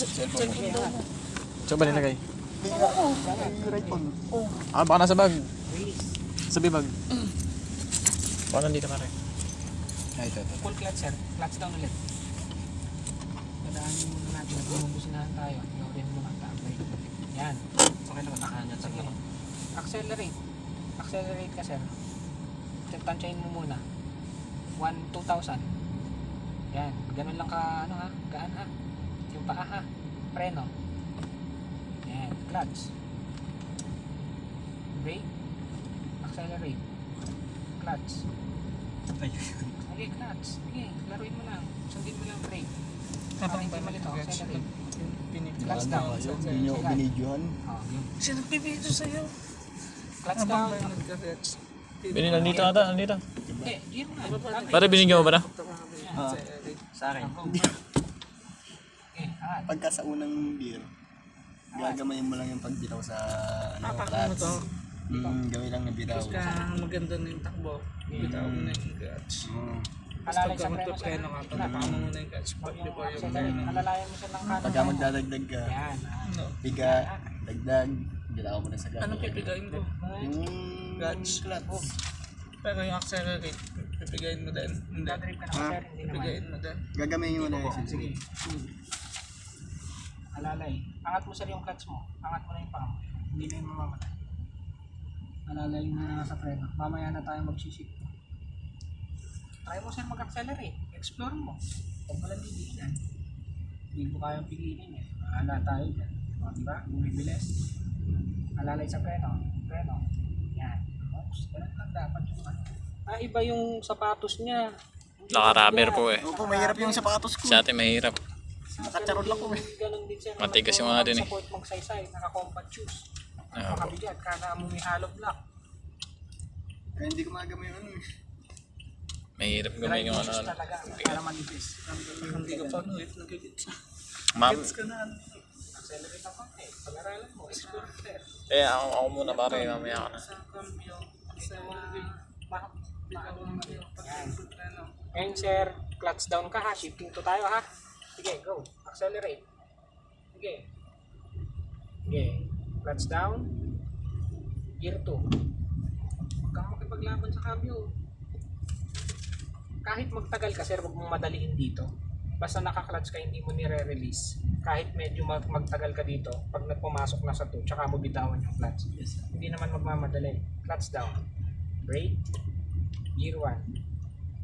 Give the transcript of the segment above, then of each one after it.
Saan ba nilagay? Ah, baka nasa bag. Sabi bag. Baka nandito na rin. Ito. Full clutch sir. Clutch down ulit. Padaanin muna natin. Bumubusinahan tayo. Gawin mo ang tambay. Yan. Okay naman. Nakahangat sa Sige. Accelerate. Accelerate ka sir. Tansyahin mo muna. 2,000. Yan. Ganun lang ka, ano ha? Gaan ha? Yung paa ha? Preno. Yan. Clutch. Brake. Accelerate. Clutch. Okay, clutch. Okay, laruin mo lang. Sundin mo lang brake. Para hindi malito. Accelerate. Clutch down. Hindi nyo ako binidyohan. Sino nagpipito sa'yo? Clutch down. Bini, nandito ata, nandito. Eh, yun na. Para binigyan mo ba na? Sa akin. Okay, alright. Pagka sa unang gear, gagamayin mo lang yung pagbitaw sa Papak mo to. gawin lang ng bitaw. Tapos ka maganda na yung takbo. Bitaw mo na yung clutch. Tapos Alalay pagka sa preno magpapreno ka, tapakan mo muna yung clutch before yung preno. Alalayan mo siya ng kanan. Pagka magdadagdag ka, Yan. No. piga, dagdag, bitaw mo na sa gas. Anong pipigayin ko? Yung Clutch. clutch. Pero yung accelerate, pipigayin mo din. Hindi. Dadrip ka naman sir, hindi naman. Pipigayin mo din. Gagamayin mo na yung Sige. Alalay. Angat mo sir yung clutch mo. Angat mo na yung paa mo. Hindi na yung mamamatay. Alalay mo na sa preno. Mamaya na tayo magsishift. Try mo sir mag-accelerate. Explore mo. Huwag mo lang didiinan. Hindi mo kayang pigilin eh. Mahala tayo dyan. O, diba? Bumibilis. Alalay sa preno. Preno. Yan. Oops. Ganun lang dapat yung ano. Ah, iba yung sapatos niya. Naka-rubber po eh. Opo, mahirap yung sapatos ko. Sa atin mahirap. Nakacharot lang ko eh. Ganun din siya. Matigas yung mga din eh. Support magsaysay. Naka-combat shoes. Ah, Makabigat. Kana mo may hollow block. Kaya hindi ko magamay yung ano eh. mahirap gawin yung ano. Shoes talaga. Para manipis. Hindi ka pa ano eh, nagigits. Ma'am, Gets ka na ano. Accelerate ako eh. Pag-aralan mo. Explore sir. eh ako muna pare, mamaya ka na. Sa cambio, sa Ngayon sir, clutch down ka ha. Shifting to tayo ha. Sige, go. Accelerate. Sige. Sige. Clutch down. Gear 2. Huwag kang makipaglaban sa cambio. Kahit magtagal ka sir, huwag mong madaliin dito. Basta naka-clutch ka, hindi mo nire-release. Kahit medyo magtagal ka dito, pag nagpumasok na sa 2, tsaka mo bitawan yung clutch. Hindi naman magmamadali. Clutch down. Brake. Gear 1.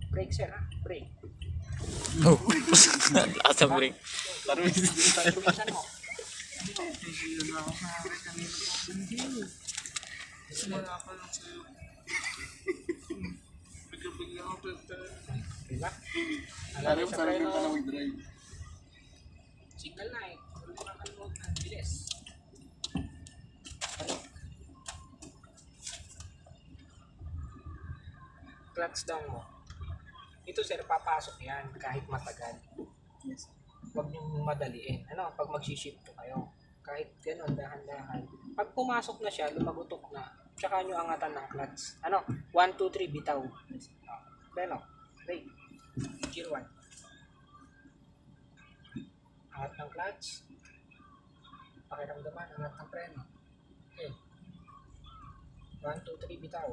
Brake sir ha. Brake. Oh, asa break. Bilisan mo. Simula pa lang sa'yo. Bigla-bigla ako Diba? Alam mo, sarap yung pala mag-drive. Signal light. Huwag mo nakalimutan. Bilis. Clutch down mo. Ito sir, papasok yan kahit matagal. Huwag niyong madaliin. Ano, pag mag-shift kayo. Kahit gano'n, dahan-dahan. Pag pumasok na siya, lumagutok na, tsaka nyo angatan ng clutch. Ano, 1, 2, 3, bitaw. Preno. Brake. Gear 1. Angat ng clutch. Pakiramdaman, angat ng preno. Okay. 1, 2, 3, bitaw.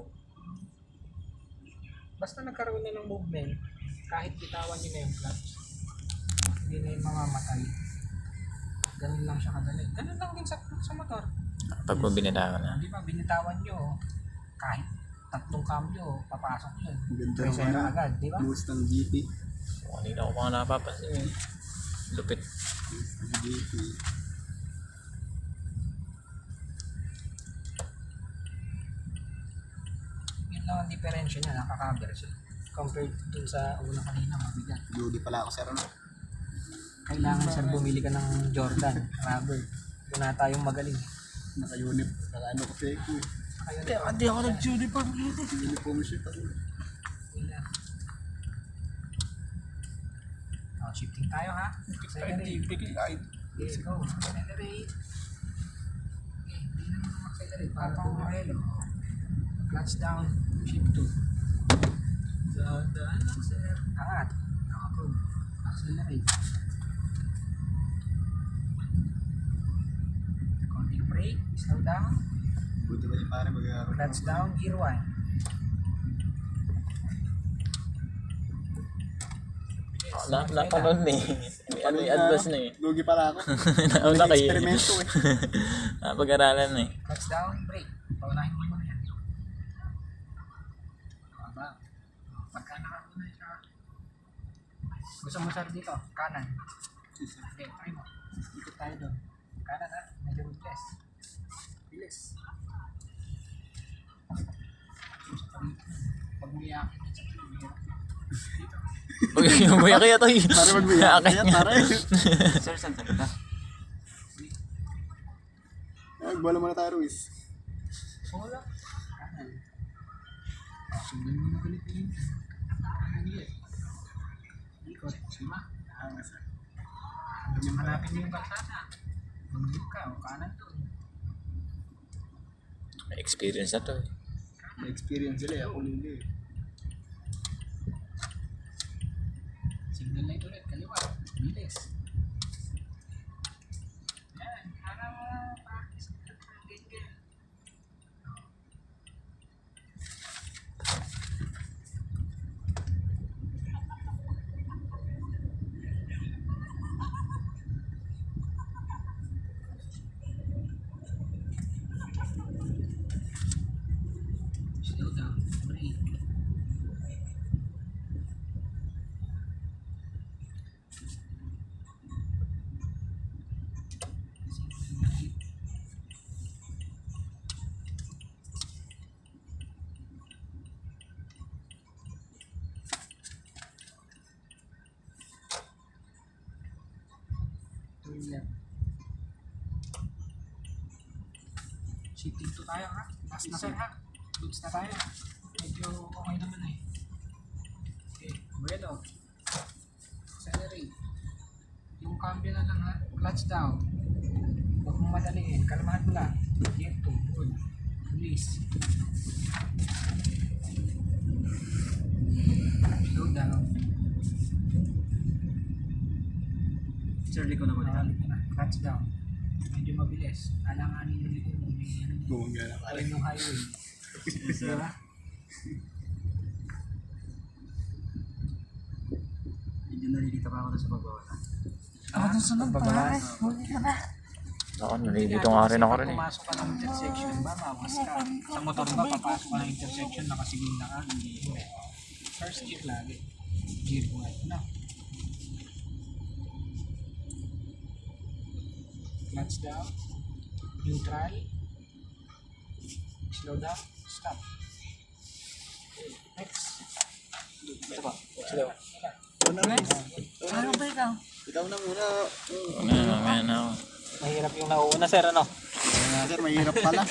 Basta nagkaroon na ng movement, kahit bitawan nyo na yung clutch, hindi na yung mamamatay. Ganun lang siya kadali. Ganun lang din sa motor. Pag mo binitawan na. Di ba, binitawan nyo, kahit 3 cambio, papasok yun. Ganda Presera naman. agad, di ba? Boost ng GT. Kanina ko mga napapansin eh. Lupit. GT. Yun lang ang diferensya niya, nakaka-cover siya. Compared dun sa una kanina, mabigat. Lodi pala ako sir. Ano? Kailangan sir bumili ka ng Jordan, rubber. Doon na tayong magaling. Naka-unip. Naka-ano ko siya ko eh. Kaya Hindi ako nag-uniform dito. Uniform siya pa. wala. Oh, shifting tayo ha. Accelerate. Bigay. Okay, go. Accelerate. Okay, hindi naman mag-accelerate para pumahelo. Clutch down. Shift 2. Daan lang sir. Angat. Naka-go. Accelerate. brake, slow down, Buti ba si pare mag-aaral? clutch down, gear 1. Napanood na eh. May advice na eh. Lugi pala ako. Nauna kayo. Eksperimento eh. Napag-aralan na eh. Clutch down, brake. Paunahin mo muna yan. Aba. Pagka nakauna siya. Gusto mo sir dito? Kanan. Okay, try mo. Ikot tayo doon. Kanan ha. Medyo bilis. Bilis. Pag umiyakin yun sa dito. Uy, umuya kaya to eh. Pare magbiyak. Kaya pare. Sir, saan talaga? Bola muna tayo, Ruiz. Wala. Kanan. Sundan mo na ulit yun. Kanan yun. Ikot. Sima. Hanapin mo yung kalsada. Magdip ka o kanan doon. May experience na to eh. May experience sila eh. Ako hindi eh. Signal light ulit. Kaliwa. Bilis. Yan. Para practice ka ng ganyan. Slow down. Brake. Turn left. Shifting to tayo ha. Last na sir ha. Goods na tayo. Medyo okay naman eh. Okay, bueno. Accelerate. Yung cambio na lang ha. Clutch down. Huwag mong madaliin. Kalmahan mo lang. Gear 2. Good. Release. Slow down. Sir, liko na Balik na. Clutch down. Medyo mabilis. Alanganin yung likod mo. Bumangga na pare. Ayun yung highway. Diba? Medyo nalilita pa ako sa pagbawala. Ako dun sunod pare. Ako, nalilito nga rin ako rin eh. Pumasok ka ng intersection ba? Bawas ka. Sa motor ba? Papasok ka ng intersection. Nakasigunda ka. Hindi. First gear lagi. Gear 1. No. Clutch down. Neutral. Slow down. Stop. Next. Ito ba? Slow. Next. Ano ba ikaw? Ikaw na muna. Mamaya na ako. Mahirap yung nauuna sir ano? Sir, mahirap pala.